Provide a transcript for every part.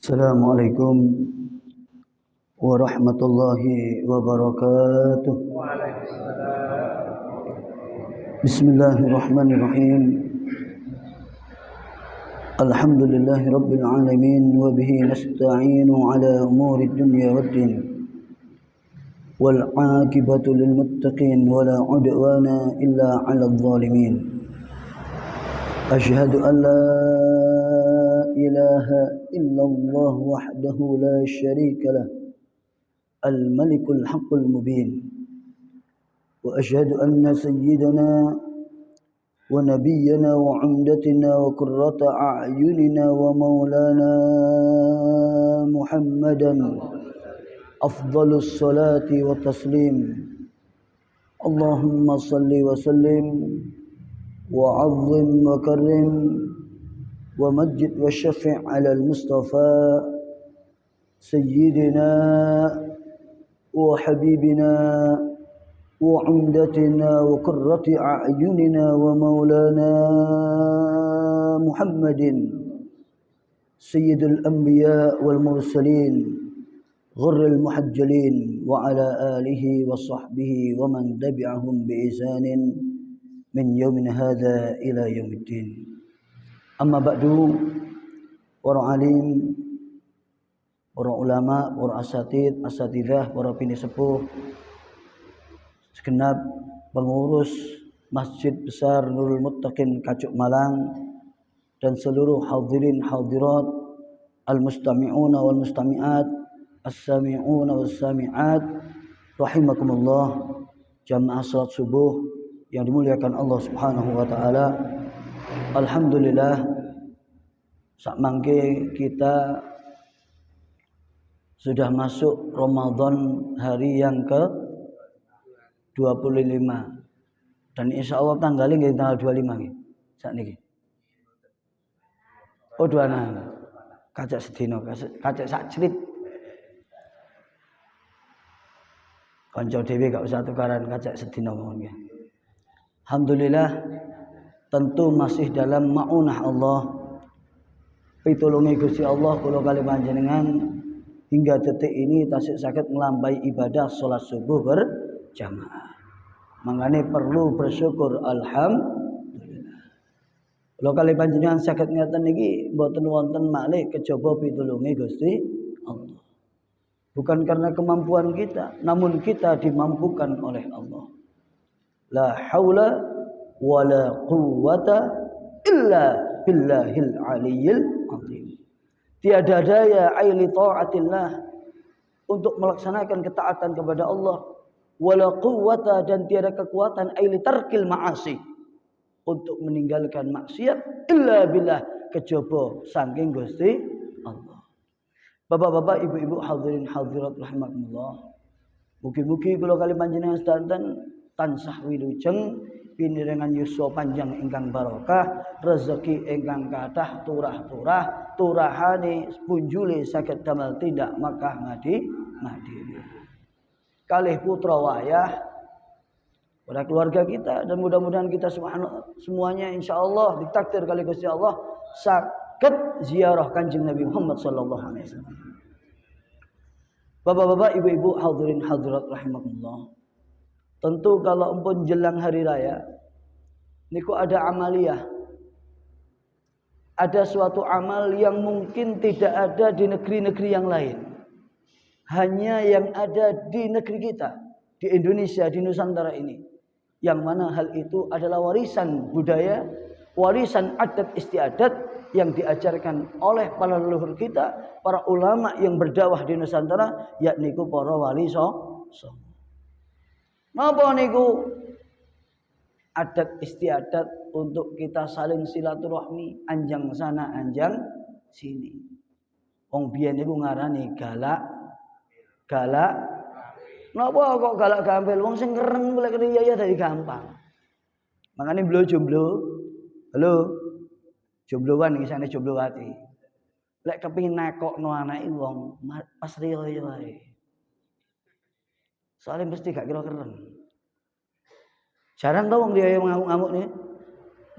Assalamualaikum warahmatullahi wabarakatuh. Bismillahirrahmanirrahim. Alhamdulillahi rabbil alamin wa bihi nasta'inu ala umuri dunya waddin. Wal 'aqibatu lil muttaqin wa la 'udwana illa 'alal zalimin. Asyhadu an la ilaha illallah wahdahu la syarika lah al-malikul haqqul mubin wa asyhadu anna sayyidana wa nabiyyana wa umdatina wa qurrata a'yunina wa maulana Muhammadan afdhalus salati wa taslim. Allahumma salli wa sallim wa 'azzim wa karrim ومجد والشفع على المصطفى سيدنا وحبيبنا وعمدتنا وقرة أعيننا ومولانا محمد سيد الأنبياء والمرسلين غر المحجلين وعلى آله وصحبه ومن تبعهم بإحسان من يوم هذا إلى يوم الدين. Amma ba'du, para alim, para ulama, para asatidzah, para bini sepuh, segenap pengurus Masjid Besar Nurul Muttaqin Kacuk Malang dan seluruh hadirin hadirat al-mustami'una wal mustami'at, as-sami'una was sami'at, rahimakumullah, jamaah salat subuh yang dimuliakan Allah Subhanahu wa taala. Alhamdulillah, sak mangke kita sudah masuk Ramadan hari yang ke-25 dan insya Allah tanggalnya nggih tanggal 25 nggih. Sakniki. Oh 26. Kacak sedina, kacak sak cerit. Kanca dhewe gak usah tukaran kacak sedina mawon nggih. Alhamdulillah, tentu masih dalam ma'unah Allah, pitulungi Gusti Allah kula kali panjenengan hingga detik ini tasik saged nglampahi ibadah salat subuh berjamaah. Mangane perlu bersyukur alhamdulillah. Kula kali panjenengan saged ngeten niki mboten wonten malih kejaba pitulungi Gusti Allah. Bukan karena kemampuan kita, namun kita dimampukan oleh Allah. La haula wala quwwata illa billahil aliyyil azim. Tiada daya aili taatillah untuk melaksanakan ketaatan kepada Allah, wala quwwata dan tiada kekuatan aili tarkil ma'asi untuk meninggalkan maksiat illa billah kejaba saking Gusti Allah. Bapak-bapak, ibu-ibu, hadirin hadirat rahimakumullah. Mugi-mugi kula kali panjenengan sedanten tansah wilujeng pinirengan yuswa panjang ingkang barokah, rezeki ingkang kathah turah-turah, turahane punjule saged damel tindak Makkah Madinah. Kalih putra wayah pada keluarga kita dan mudah-mudahan kita semuanya insyaallah ditakdir kali Gusti Allah saged ziarah Kanjeng Nabi Muhammad sallallahu alaihi wasallam. Bapak-bapak, ibu-ibu, hadirin hadirat rahimakumullah. Tentu kalau empun jelang hari raya niku ada amaliyah. Ada suatu amal yang mungkin tidak ada di negeri-negeri yang lain. Hanya yang ada di negeri kita, di Indonesia, di Nusantara ini. Yang mana hal itu adalah warisan budaya, warisan adat istiadat yang diajarkan oleh para leluhur kita, para ulama yang berdakwah di Nusantara, yakni para wali songo. Napa niku adat istiadat untuk kita saling silaturahmi, anjang sana anjang sini. Wong biyen niku ngarani galak. Napa kok galak gampil? Wong sing kereng golek riyaya dadi gampang. Makane jomblo. Halo. Jombloan iki sane jomblowati. Lek kepengin nekokno anake wong pas riyaya wae. Soalnya mesti gak kira keren. Jarang tau wong dia yang ngamuk-ngamuk nih.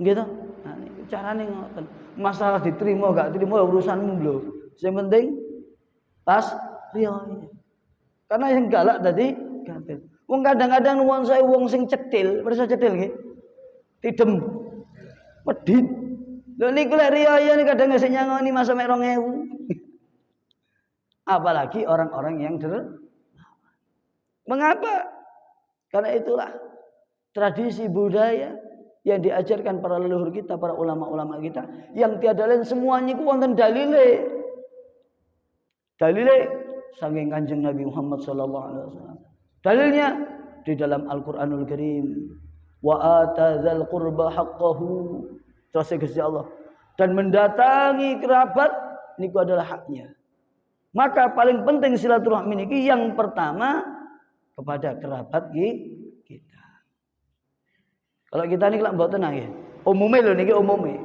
Gitu. Nah, carane ngoten. Masalah diterima gak diterima urusanmu lho. Yang penting pas riya. Karena yang galak tadi kafir. Wong kadang-kadang nuwun saya wong sing cetil, perso cetil nggih. Tidem. Medhit. Lho niku lek riya niki kadang ngasih nyangoni masa mek 2000. Apalagi orang-orang yang mengapa? Karena itulah tradisi budaya yang diajarkan para leluhur kita, para ulama-ulama kita, yang tiada lain semuanya ku wonten dalile. Dalile saking Kanjeng Nabi Muhammad sallallahu alaihi wasallam. Dalilnya di dalam Al-Qur'anul Karim. Wa atadzal qurba haqqahu. Terus Gusti Allah. Dan mendatangi kerabat niku adalah haknya. Maka paling penting silaturahmi niki yang pertama kepada kerabat kita. Kalau kita niki lak mboten nggih. Umume lho niki umume.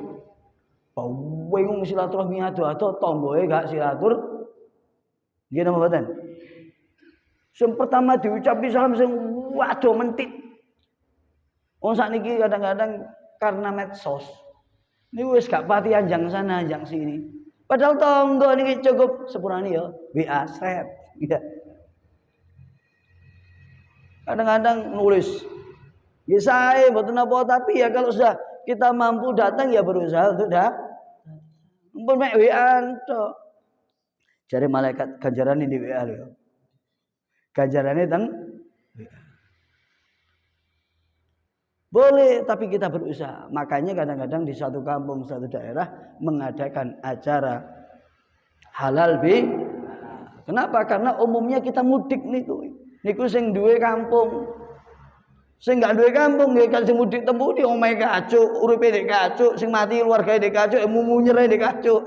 Bawe ngomong silaturahmi ado-ado tanggoe gak silatur. Nggih napa mboten? Sing pertama diucapi salam sing waduh mentit. Wong sakniki kadang-kadang karena medsos. Niku wis gak pati anjang sana anjang sini. Padahal tangga niki cukup sepurane ya WA set. Ya. Kadang-kadang nulis. Ya saya mboten apa tapi ya kalau sudah kita mampu datang ya berusaha untuk Mumpun mek WA tok. Jare malaikat ganjarane di WA lho. Ganjarane teng boleh, tapi kita berusaha. Makanya kadang-kadang di satu kampung, satu daerah mengadakan acara halal bi. Kenapa? Karena umumnya kita mudik niku. Niku sing duwe kampung. Sing gak duwe kampung nggih kan sing mudik tembu di omahe kacuk, uripe nek kacuk, sing mati keluargae nek kacuk, munyere nek kacuk.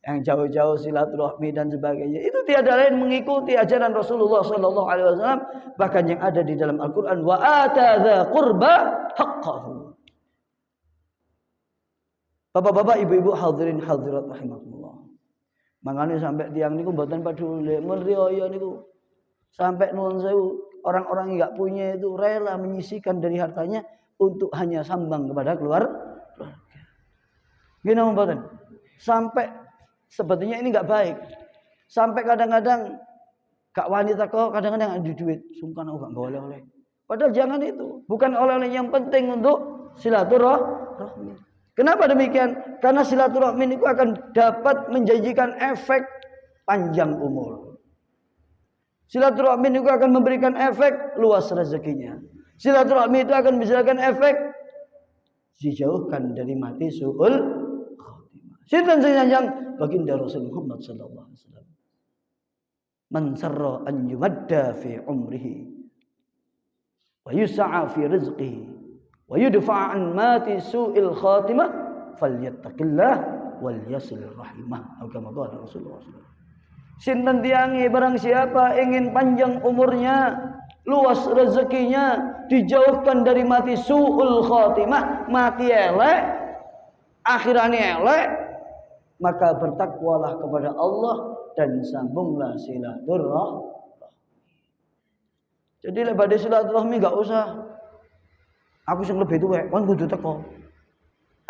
Yang jauh-jauh silaturahmi dan sebagainya itu tiada lain mengikuti ajaran Rasulullah sallallahu alaihi wasallam, bahkan yang ada di dalam Al-Qur'an wa atadza qurba haqqahu. Bapak-bapak, ibu-ibu, hadirin hadirat rahimakumullah. Mangane sampai tiang niku mboten peduli mun riya niku sampai nuwun sewu orang-orang yang enggak punya itu rela menyisihkan dari hartanya untuk hanya sambang kepada keluarga. Gini mboten. Sampai sebetulnya ini enggak baik. Sampai kadang-kadang gak wanita kok kadang-kadang ada duit, sungkan aku gak oleh-oleh. Padahal jangan itu. Bukan oleh-oleh yang penting untuk silaturahmi. Kenapa demikian? Karena silaturahmi itu akan dapat menjanjikan efek panjang umur. Silaturahmi itu akan memberikan efek luas rezekinya. Silaturahmi itu akan memberikan efek dijauhkan dari mati su'ul khatimah. Sinten sing nyanjang baginda Rasul Muhammad sallallahu alaihi wasallam. Man sarra an yumadda fi umrihi wa yus'a fi rizqihi wa yudfa' an mati su'il khatimah falyattaqillah wal yasil rahimah. Atau kama qala Rasulullah sallallahu alaihi wasallam. Sinten tiange barang siapa ingin panjang umurnya, luas rezekinya, dijauhkan dari mati su'ul khatimah, mati elek, akhirane elek, maka bertakwalah kepada Allah dan sambunglah silaturahmi. Jadi lek badhe silaturahmi enggak usah aku sing lebih tuwek, kon kudu teko.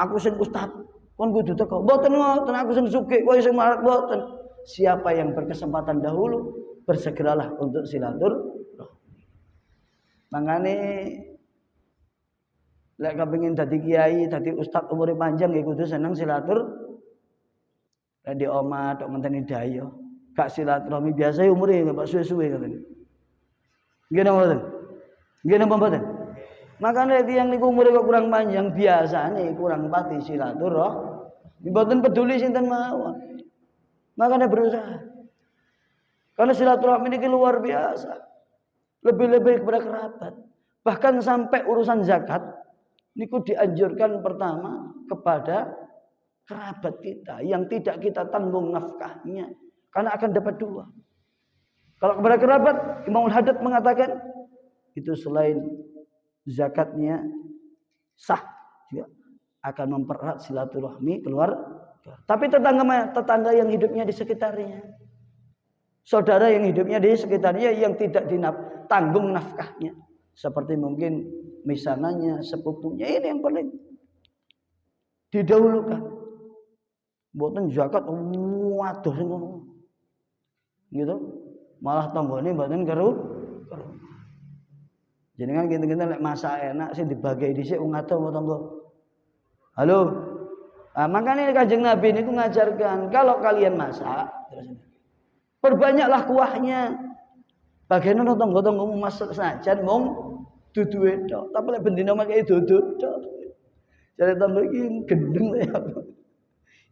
Aku sing ustaz, kon kudu teko. Mboten ngoten, aku sing sugih, kowe sing marat mboten. Siapa yang berkesempatan dahulu, bersegeralah untuk silaturahmi. Mangane lek kepengin dadi kiai, dadi ustaz umure panjang ya kudu seneng silaturahmi. Lek di omah tok ngenteni dayo, gak silaturahmi biasa umure gak suwe-suwe katene. Nggih napa mboten? Nggih napa mboten? Makane tiyang niku umure kok kurang panjang, biasane kurang pati silaturahmi. Mboten peduli sinten mawon. Makanya berusaha. Karena silaturahmi ini luar biasa. Lebih-lebih kepada kerabat. Bahkan sampai urusan zakat. Niku dianjurkan pertama kepada kerabat kita. Yang tidak kita tanggung nafkahnya. Karena akan dapat dua. Kalau kepada kerabat, Imamul Haddad mengatakan. Itu selain zakatnya sah. Juga akan mempererat silaturahmi keluar. Tapi tetangga yang hidupnya di sekitarnya, saudara yang hidupnya di sekitarnya yang tidak ditanggung nafkahnya, seperti mungkin misananya, sepupunya, ini yang paling didahulukan. Mboten zakat waduh sing ngono. Gitu. Malah tanggane mboten keru. Jenengan kinten-kinten lek masak enak sing dibagi dhisik wong adoh apa tangga. Halo. Nah, makanya Kanjeng Nabi niku ngajarkan kalau kalian masak perbanyaklah kuahnya. Bagaimana tangga-tanggamu masak sajan mung duduhe tok. Tapi lek bendina make dudu tok. Jare tangga iki gendeng ya.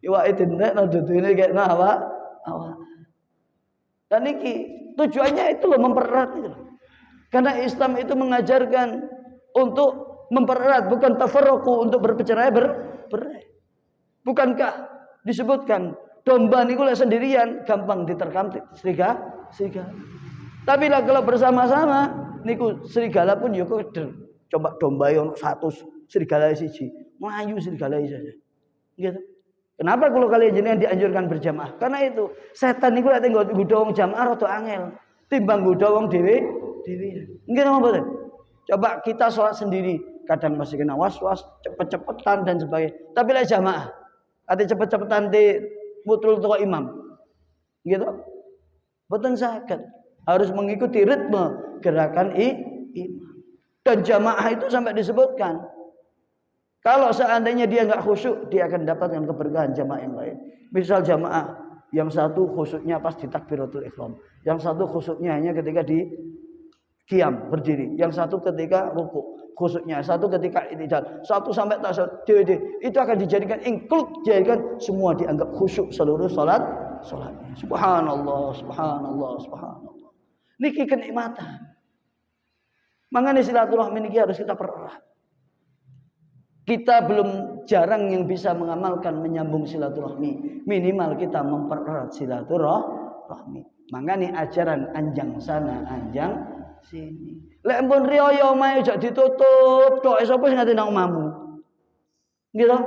Iwake dendek nang dudune kekno awak. Dan iki tujuannya itu loh mempererat itu. Karena Islam itu mengajarkan untuk mempererat, bukan tafarruqu untuk bercerai-berai. Bukankah disebutkan domba niku lek sendirian gampang diterkam serigala. Tapi lah kalau bersama-sama niku serigala pun yo keder. Coba domba ono 100, serigala siji, melayu serigala saja. Gitu. Kenapa kalau kalian jenengan dianjurkan berjamaah? Karena itu setan niku lek nggodha wong jamaah rada angel timbang nggodha wong dhewe. Nggih napa mboten? Coba kita sholat sendiri, kadang masih kena was-was, cepet-cepetan dan sebagainya. Tapi lek jamaah, ate cepet-cepetan di mutul toko imam. Gitu. Mboten saged. Harus mengikuti ritme gerakan imam. Dan jamaah itu sampai disebutkan kalau seandainya dia enggak khusyuk, dia akan dapatkan keberkahan jamaah yang lain. Misal jamaah yang satu khusyuknya pas di takbiratul ihram, yang satu khusyuknya hanya ketika di qiyam berdiri, yang satu ketika rukuk, khusyuknya satu ketika i'tidal, satu sampai tasyahud. Itu akan dijadikan jadikan semua dianggap khusyuk seluruh salatnya. Subhanallah. Niki kenikmatan. Mangane silaturahmi niki harus kita pererat. Kita belum jarang yang bisa mengamalkan menyambung silaturahmi. Minimal kita mempererat silaturahmi. Makanya ajaran anjang sana, anjang sini. Lek empun riyo omahe aja ditutup, tok sapa sing ngati nang omahmu. Gitu.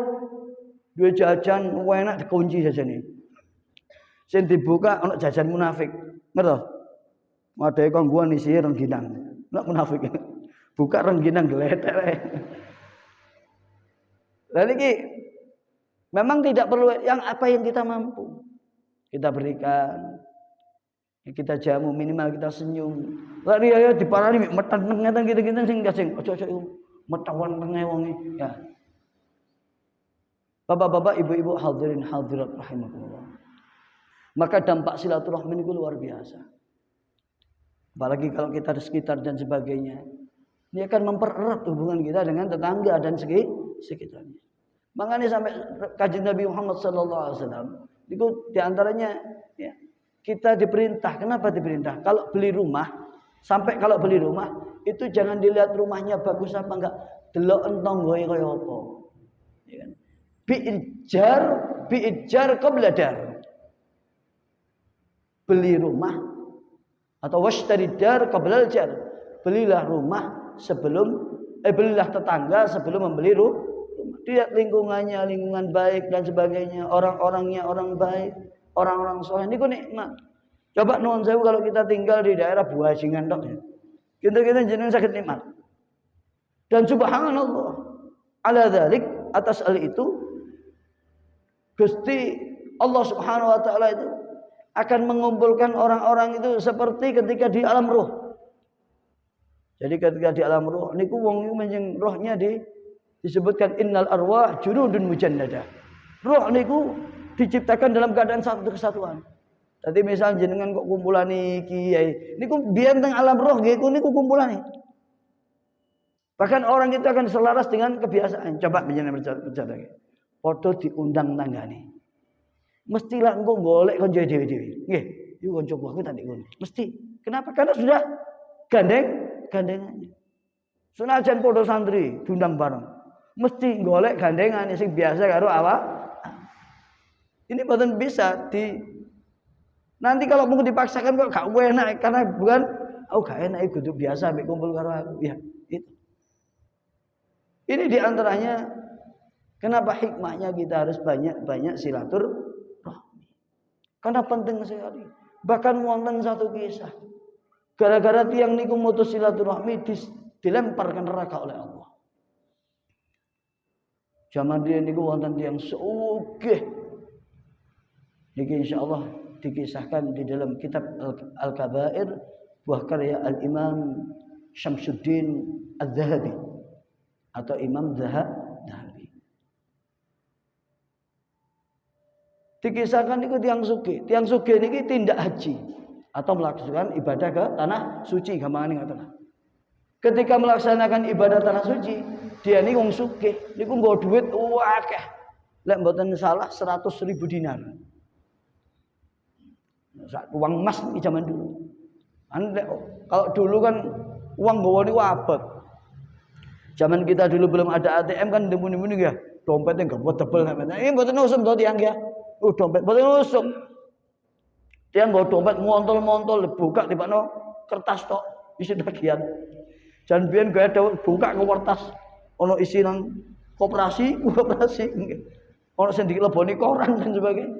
Duwe jajan enak dikunci jajane. Sing dibuka ana jajan munafik. Ngerti? Madahe kangguan isi rengginang. Nek munafik. Buka rengginang gletek. Lalu ini memang tidak perlu yang apa yang kita mampu kita berikan, kita jamu, minimal kita senyum. Lalu ya diparani metan ngeten gitu-gitu sing ojo-ojo metawan tenge wonge ya. Bapak-bapak, ibu-ibu, hadirin hadirat rahimakumullah. Maka dampak silaturahmi itu luar biasa. Apalagi kalau kita di sekitar dan sebagainya. Dia akan mempererat hubungan kita dengan tetangga dan sekitarnya. Makanya sampai kajian Nabi Muhammad SAW itu diantaranya ya, kita diperintah. Kenapa diperintah? Kalau beli rumah, sampai kalau beli rumah itu jangan dilihat rumahnya bagus apa enggak, delok entonggoe kaya apa. Ya kan? Bi'ijar qabla dar. Beli rumah atau washtari dar qabla jar. Belilah rumah belilah tetangga sebelum membeli rumah. Lihat lingkungannya, lingkungan baik dan sebagainya, orang-orangnya orang baik, orang-orang soleh. Ini kok nikmat. Coba nuwun sewu kalau kita tinggal di daerah Buajingan tok ya. Kita jenengan sakit nikmat. Dan subhanallah, ala dzalik atas hal itu Gusti Allah Subhanahu wa taala itu akan mengumpulkan orang-orang itu seperti ketika di alam ruh. Jadi ketika di alam ruh niku wong menjeng rohnya disebutkan innal arwah junudun mujannadah. Roh niku diciptakan dalam keadaan satu kesatuan. Tadi misal jenengan kok kumpulan kiai, niku biyen teng alam roh nggih niku kumpulan. Bahkan orang itu akan selaras dengan kebiasaan. Coba jenengan bercanda. Padha diundang tanggane. Mestilah engko golek konco dhewe-dhewe. Nggih, iku koncoku aku tak ngono. Mesti. Kenapa? Karena sudah gandengannya. Senajan padha santri diundang bareng. Mesti golek gandengan sing biasa karo awak. Ini mboten bisa nanti kalau mungkin dipaksakan kok gak enak karena bukan gak enak kudu biasa ambek kumpul karo aku. Ya, itu. Ini diantaranya kenapa hikmahnya kita harus banyak silaturahmi. Karena penting sekali. Bahkan wonten satu kisah. Gara-gara tiang niku mutus silaturahmi dilemparkan neraka oleh Allah. Zaman dia niku wonten tiyang sugih. Niki insyaallah dikisahkan di dalam kitab Al-Kabair buah karya Al-Imam Syamsuddin Az-Zahabi atau Imam Zahabi. Dikisahkan itu tiang sugih niki tindak haji atau melaksanakan ibadah ke tanah suci gampangane ngoten. Ketika melaksanakan ibadah tanah suci, dia ini wong sugih, niku nggo dhuwit akeh. Lek mboten salah 100.000 dinar. Uang emas di zaman dulu. Kalau dulu kan uang bawa ini abot. Zaman kita dulu belum ada ATM kan demu-demu ya, dompetnya enggak buat tebel namanya. Ini mboten usum to tiyang ya. Dompet mboten usum. Tiyang bawa dompet montol-montol buka tibakno kertas tok isi bagian. Jan biyen gawe buka ke kertas ono isi nang koperasi. Ono sing dileboni koran dan sebagainya.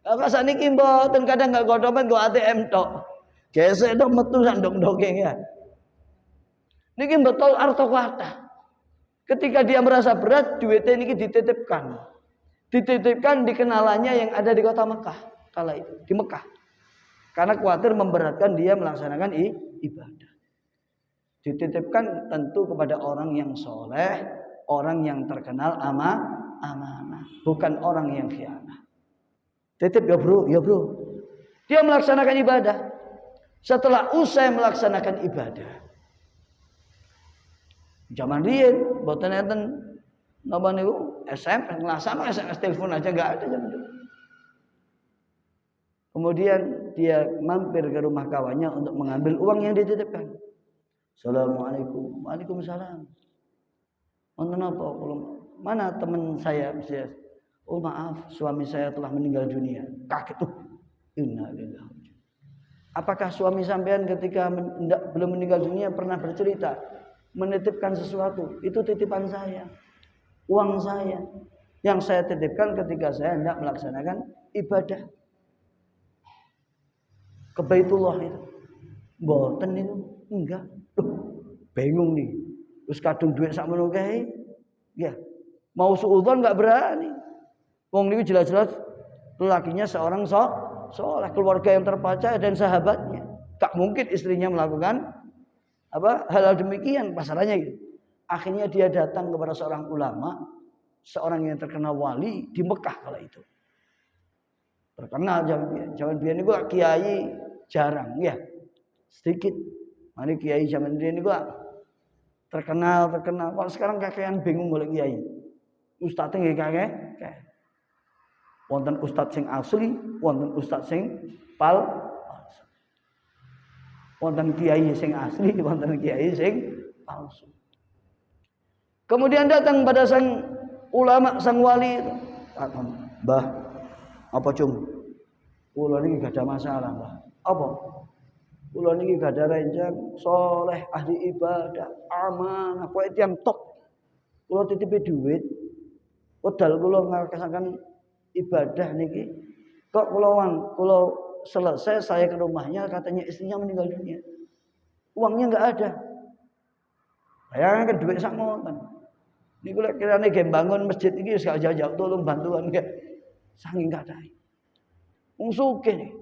Apa saniki mboten kadang enggak go dompet go ATM tok. Gesek tok metu sak ndok-ndoke ya. Niki betul arto kata. Ketika dia merasa berat, duitnya niki dititipkan. Dititipkan di kenalannya yang ada di kota Mekah kala itu, di Mekah. Karena khawatir memberatkan dia melaksanakan ibadah. Dititipkan tentu kepada orang yang soleh, orang yang terkenal amanah, bukan orang yang khianat. Titip ya bro. Dia melaksanakan ibadah. Setelah usai melaksanakan ibadah, zaman riyen mboten enten napa niku SMS nglasano SMS telepon aja enggak ada zaman dulu. Kemudian dia mampir ke rumah kawannya untuk mengambil uang yang dititipkan. Assalamualaikum. Waalaikumsalam. Wonten apa? Mana teman saya? Oh maaf, suami saya telah meninggal dunia. Kaget tuh. Innalillahi. Apakah suami sampean ketika belum meninggal dunia pernah bercerita menitipkan sesuatu? Itu titipan saya, uang saya yang saya titipkan ketika saya hendak melaksanakan ibadah ke Baitullah itu. Mboten itu enggak. Bingung nih. Terus kadung duit sak menawa kae. Ya. Mau suudzon enggak berani. Wong niku jelas-jelas lelakinya seorang soleh, keluarga yang terpercaya dan sahabatnya. Tak mungkin istrinya melakukan hal demikian, masalahnya gitu. Akhirnya dia datang kepada seorang ulama, seorang yang terkenal wali di Mekah kala itu. Terkenal zaman biyen niku kiai jarang ya. Sedikit. Mari kiai zaman biyen niku terkenal. Kalau sekarang kakean bingung golek kiai. Ustadz nggih kakek. Wonten ustadz sing asli, wonten ustadz sing palsu. Wonten kiai sing asli, wonten kiai sing palsu. Kemudian datang pada sang ulama, sang wali, Mbah, apa cung? Kula niki gak ada masalah, Mbah. Apa? Kula niki gak ada renjang, soleh, ahli ibadah, amanah, pokoke tiyang top. Kula titipi duit, wedal kula ngakasaken ibadah niki kok kula selesai saya ke rumahnya katanya istrinya meninggal dunia. Uangnya enggak ada. Bayangkan duit sak ngoten. Niku lek kirane ge bangun masjid iki wis gak jauh-jauh tolong bantuan nggih. Saking kadahe. Wong sugih niki.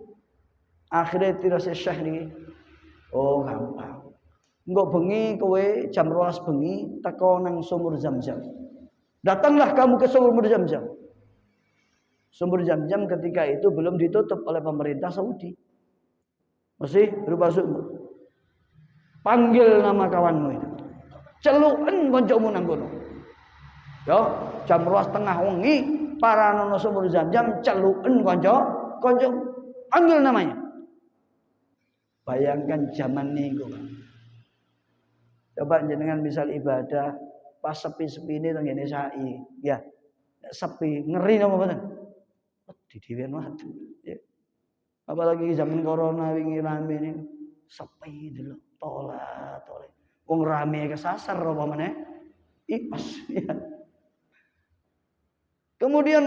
Akhire tirase syekh niki. Oh gampang. Engko bengi kowe jam 12 bengi teko nang sumur Zam-Zam. Datanglah kamu ke sumur Zam-Zam. Sumur Zam-Zam ketika itu belum ditutup oleh pemerintah Saudi. Masih berupa sumur. Panggil nama kawanmu itu. Celuken kancamu nang kono. Yo, jam 12 tengah wengi para nono sumur Zam-Zam celuken kanca. Panggil namanya. Bayangkan zaman niku. Coba jenengan misal ibadah pas sepi-sepi ini teng ngene sai, ya. Sepi, ngeri napa mboten? Di dhewean watu. Ya. Apalagi zaman corona wingi rame ini sepi delok tole. Wong rame kesasar apa meneh? Ipas ya. Kemudian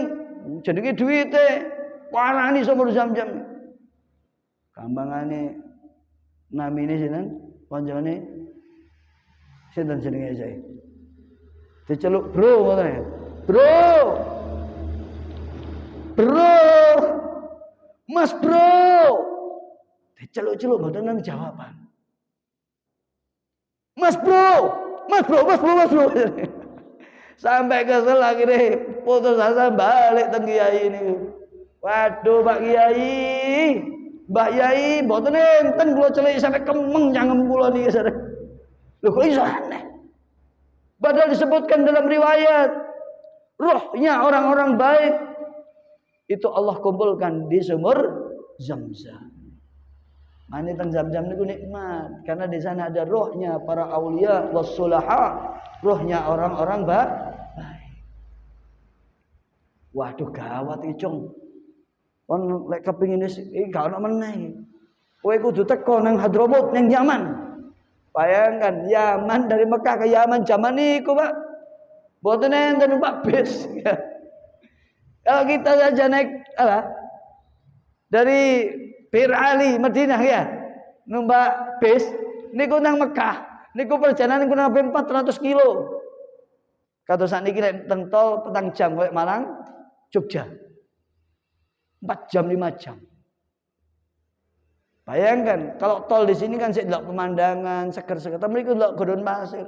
jenenge duwite parani sumur Zam-Zam. Gampangane namine sinten? Kancane sinten jenenge saya? Diceluk bro ngoten ya. Bro. Mas bro. Diceluk-celuk mboten nang jawaban. Mas bro. Sampai kesel akhirnya putus asa balik teng kiai ini. Waduh Pak Kiai. Mbak Yai mboten enten kula celik sampai kemeng cangkem kula niki sare. Lho kok iso aneh? Padahal disebutkan dalam riwayat rohnya orang-orang baik itu Allah kumpulkan di sumur Zam-Zam. Mane teng Zam-Zam niku nikmat karena di sana ada rohnya para aulia wassulaha, rohnya orang-orang baik. Waduh gawat iki, Cung. Kon lek kepengin iki gak ono meneh. Kowe kudu teko nang Hadramut nang Yaman. Bayangkan Yaman dari Mekah ke Yaman zaman niku, Pak. Mboten enten numpak bis. Kalau kita saja naik dari Bir Ali Madinah ya, numpak bis niku nang Mekah. Niku perjalanan niku nang 400 kilo. Kados sakniki nek teng tol petang jam koyo Malang Jogja. 4 jam 5 jam. Bayangkan kalau tol di sini kan saya delok pemandangan seger-seger, tapi mriku delok gurun pasir.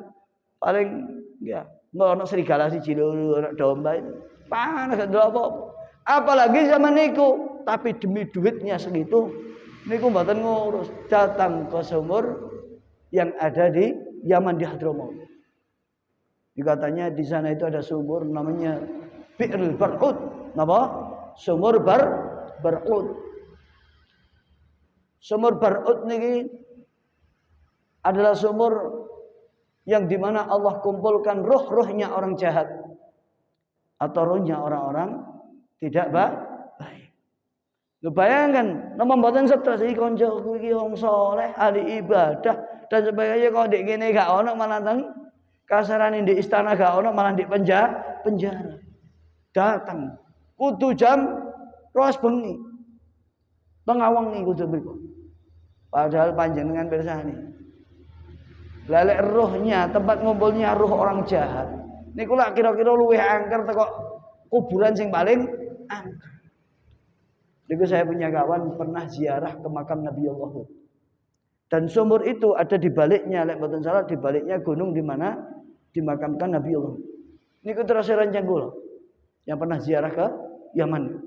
Paling ya ono serigala siji lho, ono domba itu. Panas gak delok apa. Apalagi zaman niku, tapi demi duitnya segitu niku mboten ngurus, datang ke sumur yang ada di Yaman di Hadramaut. Katanya di sana itu ada sumur namanya Bi'rul Bar'ud. Napa? Sumur Bar'ud. Sumur Bar'ud niki adalah sumur yang dimana Allah kumpulkan roh-rohnya orang jahat atau rohnya orang-orang tidak baik. Lu bayangkan, nama mboten stres iki kancaku iki wong saleh, ahli ibadah dan sebagainya kok ndek kene gak ono malah teng kasarane di istana gak ono malah di penjara. Datang kudu jam 2 bengi. Tengah wengi kudu mriku. Padahal panjenengan pirsani. Lalek rohnya, tempat ngumpulnya roh orang jahat. Niku lak kira-kira luwih angker teko kuburan sing paling angker. Niku saya punya kawan pernah ziarah ke makam Nabiullah Hud. Dan sumur itu ada di baliknya, lek mboten salah di baliknya gunung di mana dimakamkan Nabiullah. Niku terus rancang kula yang pernah ziarah ke Yaman.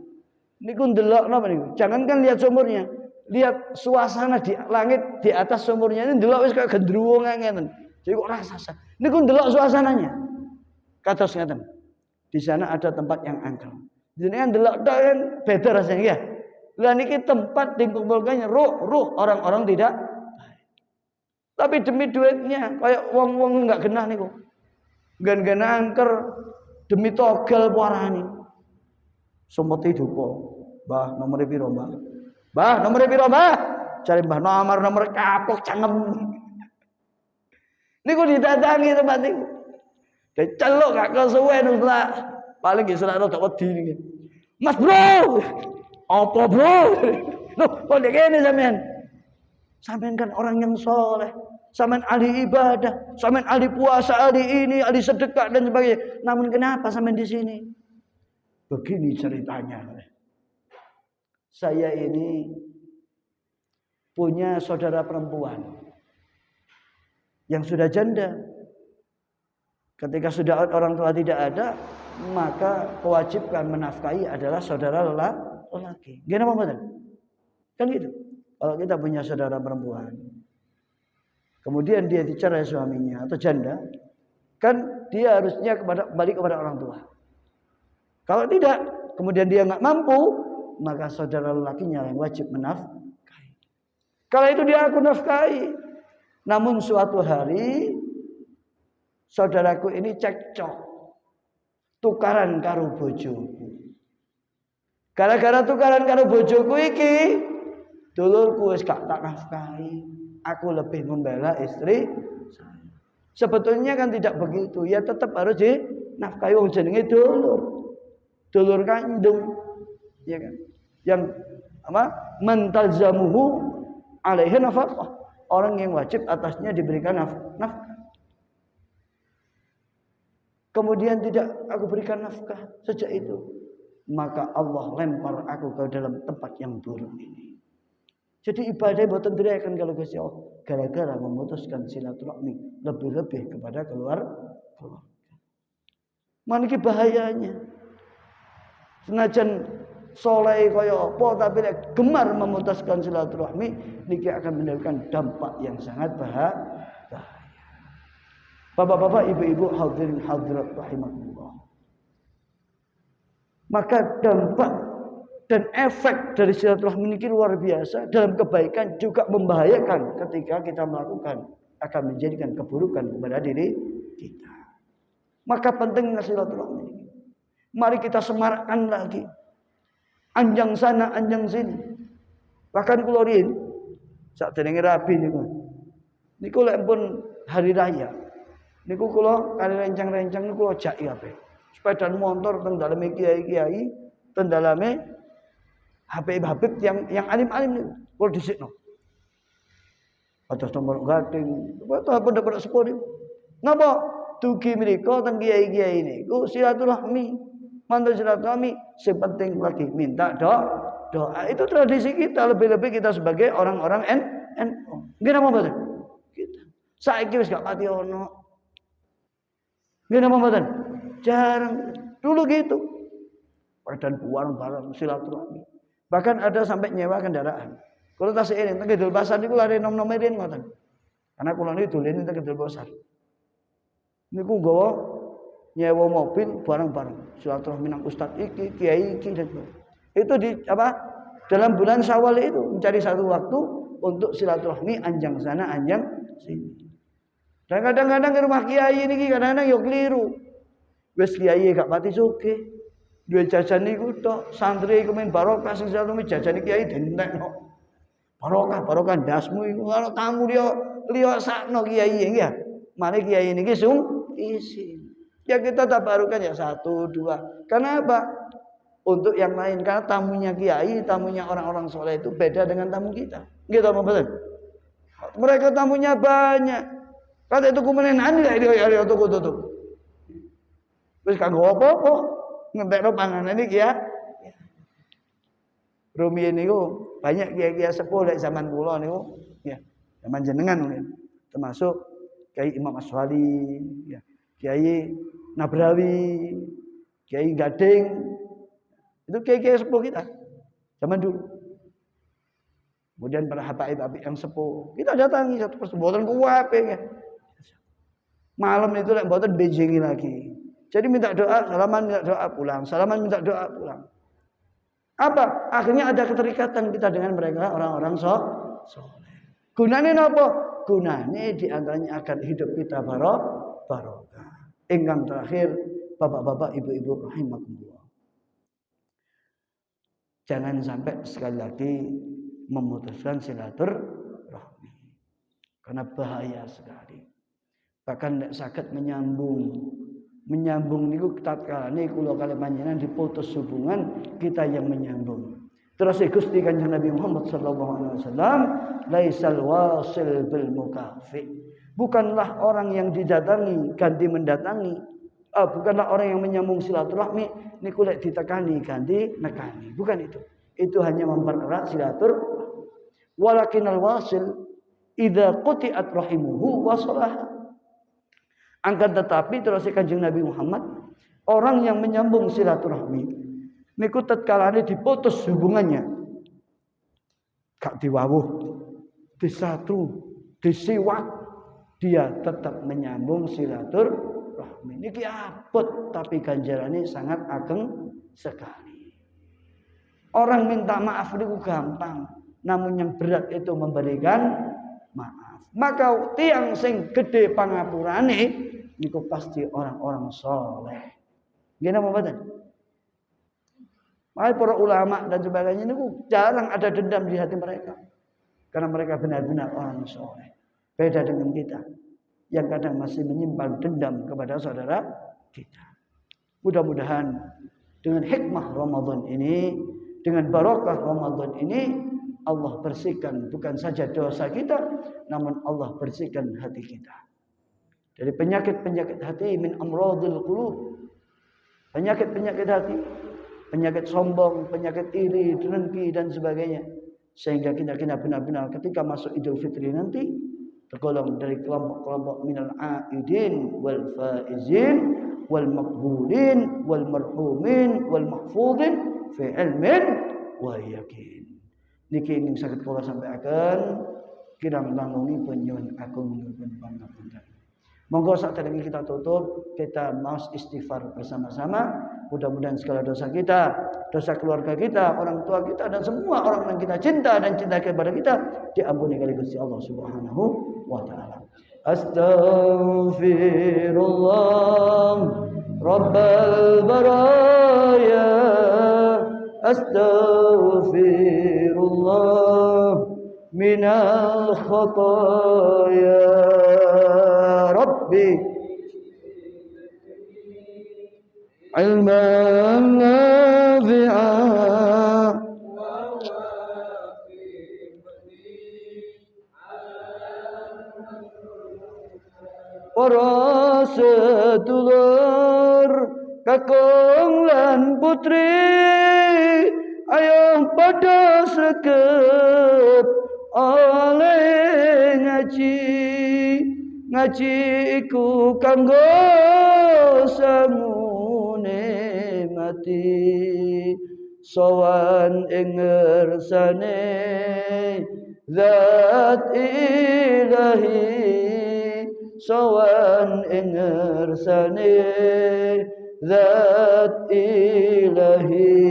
Niku ndelok napa niku? Jangankan lihat sumurnya, lihat suasana di langit di atas sumurnya ini ndelok wis kaya gendruwo ngeten. Jadi kok rasa. Niku ndelok suasananya. Kados ngeten. Di sana ada tempat yang angker. Jenengan ndelok tok kan beda rasanya ya. Lah niki tempat dikumpulkannya ruh orang-orang tidak baik. Tapi demi duitnya kayak wong-wong enggak genah niku. Gen-gen angker demi togel puarani. Sumut hidupo. Mbah nomor piro, Mbah? Mbah nomor piro, Mbah? Cari Mbah nomor kapok cangkem. Niku didatangi tempat niku. Diceluk gak kesuwen lah. Paling ge selak rada wedi niki. Mas bro. Apa bro? Loh, kok ngene sampean? Sampean kan orang yang soleh. Sampean ahli ibadah, sampean ahli puasa, ahli ini, ahli sedekah dan sebagainya. Namun kenapa sampean di sini? Begini ceritanya. Saya ini punya saudara perempuan yang sudah janda. Ketika sudah orang tua tidak ada, maka kewajiban menafkahi adalah saudara lelaki. Gimana Pak? Kan gitu. Kalau kita punya saudara perempuan, kemudian dia dicerai suaminya atau janda, kan dia harusnya balik kepada orang tua. Kalau tidak, kemudian dia nggak mampu, maka saudara lelakinya yang wajib menafkahi. Kalau itu dia aku nafkahi. Namun suatu hari saudaraku ini cekcok, tukaran karo bojoku. Gara-gara tukaran karo bojoku iki, dulurku wis gak tak nafkahi. Aku lebih membela istri saya. Sebetulnya kan tidak begitu. Ya tetap harus dinafkahi wong jenenge dulur. Dulur kandung. Ya kan? Yang apa? Mentalzamuhu alaihi nafaqah. Orang yang wajib atasnya diberikan nafkah. Kemudian tidak aku berikan nafkah sejak itu. maka Allah lempar aku ke dalam tempat yang buruk ini. Jadi ibadah boten direken kalau Gusti Allah gara-gara memutuskan silaturahmi lebih-lebih kepada keluarga. Maniki bahayanya. Senajan soleh kaya apa tapi gemar memutuskan silaturahmi niki akan menimbulkan dampak yang sangat bahaya. Bapak-bapak, ibu-ibu, hadirin hadirat rahimakumullah. Maka dampak dan efek dari silaturahmi ini luar biasa. Dalam kebaikan juga membahayakan ketika kita melakukan, akan menjadikan keburukan kepada diri kita. Maka pentingnya silaturahmi ini. Mari kita semarakkan lagi. Anjang sana, anjang sini. Bahkan kula riyin sak denenge rabi niku lek pun hari raya niku kula kali rencang-rencang niku kula jaki kabeh. Sepeda motor teng daleme kiai-kiai, teng daleme Habib-habib yang alim-alim niku kula dhisikno. Atus nomor gading, pada sepur niku. Napa? Dugi mriku teng kiai-kiai niku silaturahmi. Mantan silaturahmi, sing penting lagi minta doa. Itu tradisi kita, lebih-lebih kita sebagai orang-orang NU. Nggih napa mboten? Kita. Saiki wis gak pati ono. Nggih napa mboten? Jarang. Dulu gitu. Padahal bareng-bareng silaturahmi. Bahkan ada sampai nyewa kendaraan. Kalau tasih ini teng Kidul Pasar niku lare nom-nomerin ngoten. Karena kula niku dolen teng Kidul Pasar. Niku nggawa nyewa mobil bareng-bareng. Silaturahmi nang ustaz iki, kiai iki dan itu di apa? Dalam bulan Syawal itu mencari satu waktu untuk silaturahmi anjang sana anjang sini. Dan kadang-kadang ke rumah kiai niki kadang-kadang yo keliru. Wis kiai gak pati sugih. Duwe jajan niku tok, santri iku men barokah sing silaturahmi jajan kiai dientekno. Barokah ndasmu iku karo tamu liya sakno kiai nggih ya. Mari kiai niki isi. Ya kita tabarukan ya 1, 2. Karena apa? Untuk yang lain karena tamunya kiai, tamunya orang-orang soleh itu beda dengan tamu kita. Gitu apa betul? Mereka tamunya banyak. Kata itu kumenenan ya dia tuku. Wis kanggo apa-apa? Ngentekno panganan iki ya. Rumiyin niku banyak kiai-kiai sepuh lek zaman kula niku ya, zaman jenengan mungkin. Termasuk Kiai Imam Aswali, ya. Kiai Nabrawi, Kiai Gading. Itu kiai-kiai sepuh kita zaman dulu. Kemudian para habaib-habib yang sepuh, kita datangi satu persatu, mboten kuwape ya. Malam itu lek mboten benjengi lagi. Jadi minta doa, salaman minta doa pulang, salaman minta doa pulang. Apa? Akhirnya ada keterikatan kita dengan mereka orang-orang soleh. Gunane napa? Gunane di antaranya agar hidup kita barokah. Ingkang terakhir, bapak-bapak, ibu-ibu rahimakumullah. Jangan sampai sekali lagi memutuskan silaturahmi. Karena bahaya sekali. Bahkan nek saged menyambung niku tatkala kula kali panjenengan diputus hubungan, kita yang menyambung. Terus Gusti Kanjeng Nabi Muhammad sallallahu alaihi wasallam, laisal wasil bil mukafi. Bukanlah orang yang didatangi ganti mendatangi. Bukanlah orang yang menyambung silaturahmi niku lek ditekani ganti nekani. Bukan itu. Itu hanya mempererat silaturahmi. Walakinal wasil idza quti'at rahimuhu wasalah. Angkat tetapi terus Kanjeng Nabi Muhammad, orang yang menyambung silaturahmi niku tatkalane diputus hubungannya, gak diwawuh, disatu, disiwak, dia tetap menyambung silaturahmi. Niki abot tapi ganjarane sangat ageng sekali. Orang minta maaf niku gampang, namun yang berat itu memberikan maaf. Maka tiang sing gede pangapurane niku pasti orang-orang soleh. Gimana mboten? Makanya para ulama dan sebagainya niku jarang ada dendam di hati mereka. Karena mereka benar-benar orang soleh. Beda dengan kita yang kadang masih menyimpan dendam kepada saudara kita. Mudah-mudahan dengan hikmah Ramadan ini, dengan barokah Ramadan ini, Allah bersihkan bukan saja dosa kita, namun Allah bersihkan hati kita dari penyakit-penyakit hati, min amradil qulub, penyakit-penyakit hati, penyakit sombong, penyakit iri, dengki dan sebagainya. Sehingga kita benar-benar ketika masuk Idul Fitri nanti tergolong dari kelompok-kelompok minal aidin wal faizin wal maqbulin wal marhumin wal mahfudin fi ilmin wa yakin. Niki ingin saged kula sampaikan kirang langkungi penyuwun agung pun pangapunten. Monggo saderenge kita tutup, kita maos istighfar bersama-sama. Mudah-mudahan segala dosa kita, dosa keluarga kita, orang tua kita dan semua orang yang kita cinta dan cinta kepada kita diampuni oleh Gusti Allah Subhanahu wa taala. Astaghfirullah Rabbal baraya. Astaghfirullah minal khataya. Rabbi ilman nafi'an para sedulur kakung lan putri ayo padha sregep oleh ngaji iku kanggo samune mati sowan ing ngersane zat ilahi sowan ing ngersane zat ilahi.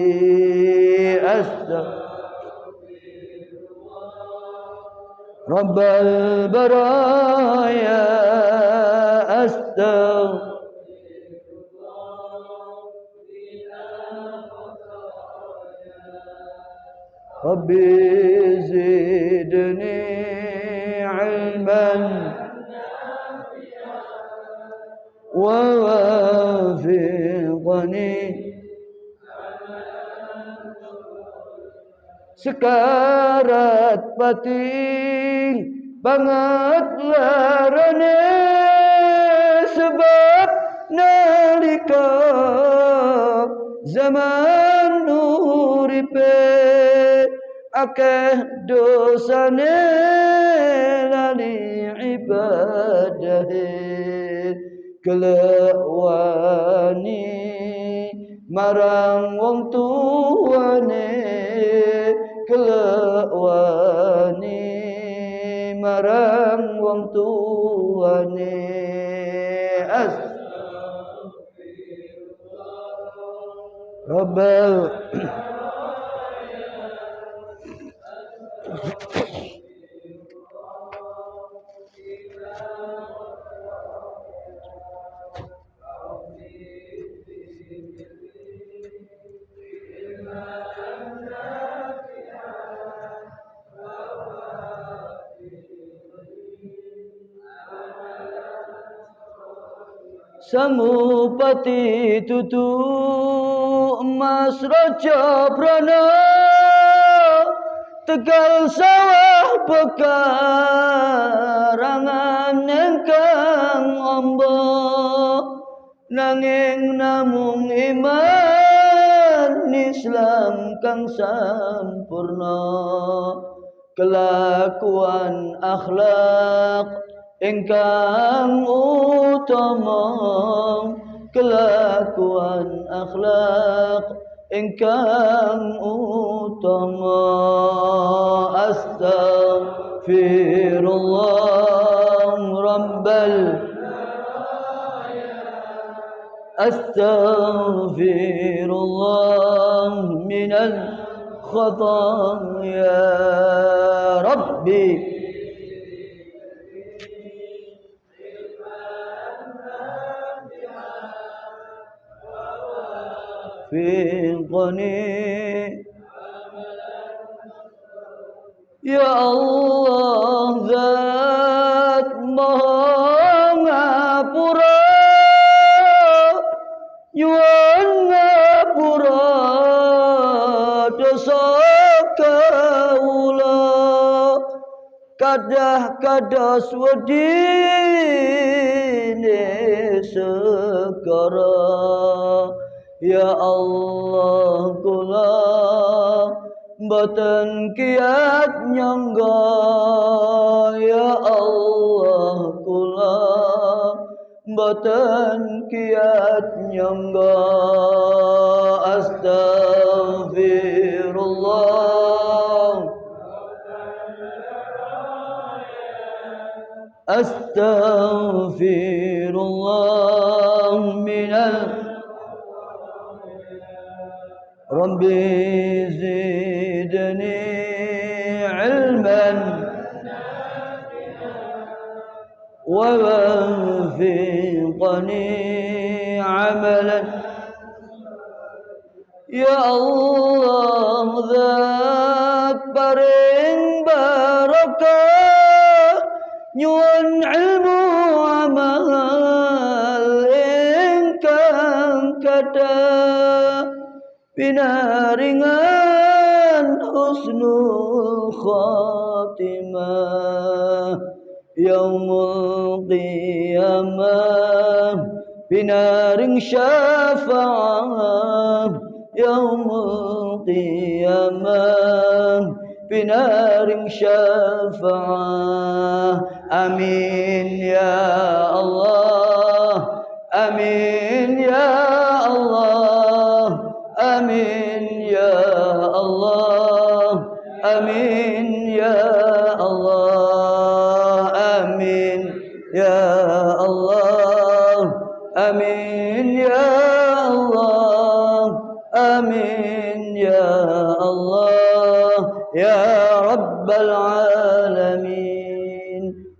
Rabbal baraya Rabbi zidni ilman wa wafiqni sekarat batin banget larane sebab nalika zaman uripe akeh dosane lali ibadahe kelewani marang wong tuane kelewani marang wong tuane. Rabbal Sangupati tutu emas raja prana tegal sawah pekarangan engkang amba nanging namung iman Islam kang sampurna kelakuan akhlak ingkang utama kelakuan akhlak ingkang utama. Astaghfirullah rabbal astaghfirullah minal khataya. Rabbi fiqani ya Allah zat maha ngapura nyuwun ngapura dosa kaula kadah-kadah wedine segara Ya Allah kula boten kiat nyangga, ya Allah kula boten kiat nyangga. Astaghfirullah, astaghfirullah minal Rabbi zidni ilman wa wafiqni amalan. Ya Allah zat paring barakah nyuwun ilmu amal ingkang kathah pinaringan husnul khatimah yaumul qiyamah pinaring syafaat yaumul qiyamah pinaring syafaat. Amin ya Allah, amin ya Allah, amin ya Allah, amin ya Allah, amin ya Allah, amin ya Allah, amin ya Allah ya rabbal alamin.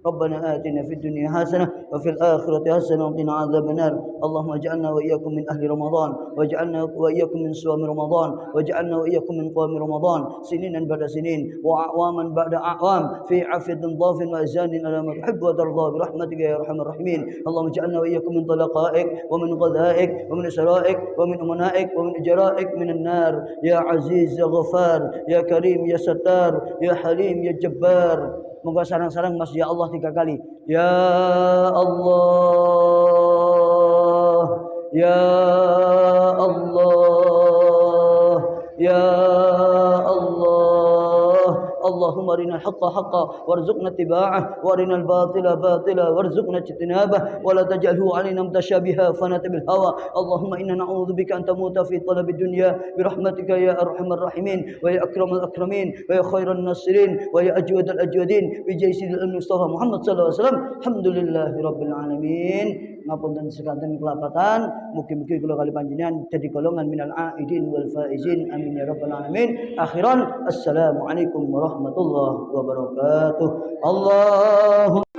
ربنا آتنا في الدنيا حسنة وفي الآخرة حسنة وقنا عذاب النار. اللهم اجعلنا وإياكم من أهل رمضان، واجعلنا وإياكم من صوام رمضان، واجعلنا وإياكم من قوام رمضان سنين بعد سنين وأعواما بعد أعوام في عفو ضاف وأزان على ما تحب وترضى برحمتك يا أرحم الراحمين. اللهم اجعلنا وإياكم من طلقائك ومن غذائك ومن سرائك ومن أمنائك ومن إجرائك من النار يا عزيز يا غفار يا كريم يا ستار يا حليم يا جبار. Moga sarang-sarang mas ya Allah 3 kali. Ya Allah, ya Allah, ya Allah. Allahumma arinal haqqa haqqa warzuqna ittiba'ah wa arinal batila batila warzuqna ijtinabah wa la taj'alhu 'alaina mutashabiha fanatabil hawa. Allahumma inna na'udzubika an tamuta fi talabi dunya bi rahmatika ya arhamar rahimin wa ya akramal akramin wa ya khairan nasirin wa ya ajwadal ajwadin bi jaisidil Mustafa Muhammad sallallahu alaihi wasallam. Alhamdulillahi rabbil alamin. Ngapunten sekanten kelapatan, mugi-mugi kula kali panjenengan dadi golongan minal aidin wal faizin amin ya rabbal alamin. Akhiran assalamualaikum warahmatullahi wabarakatuh. Allahumma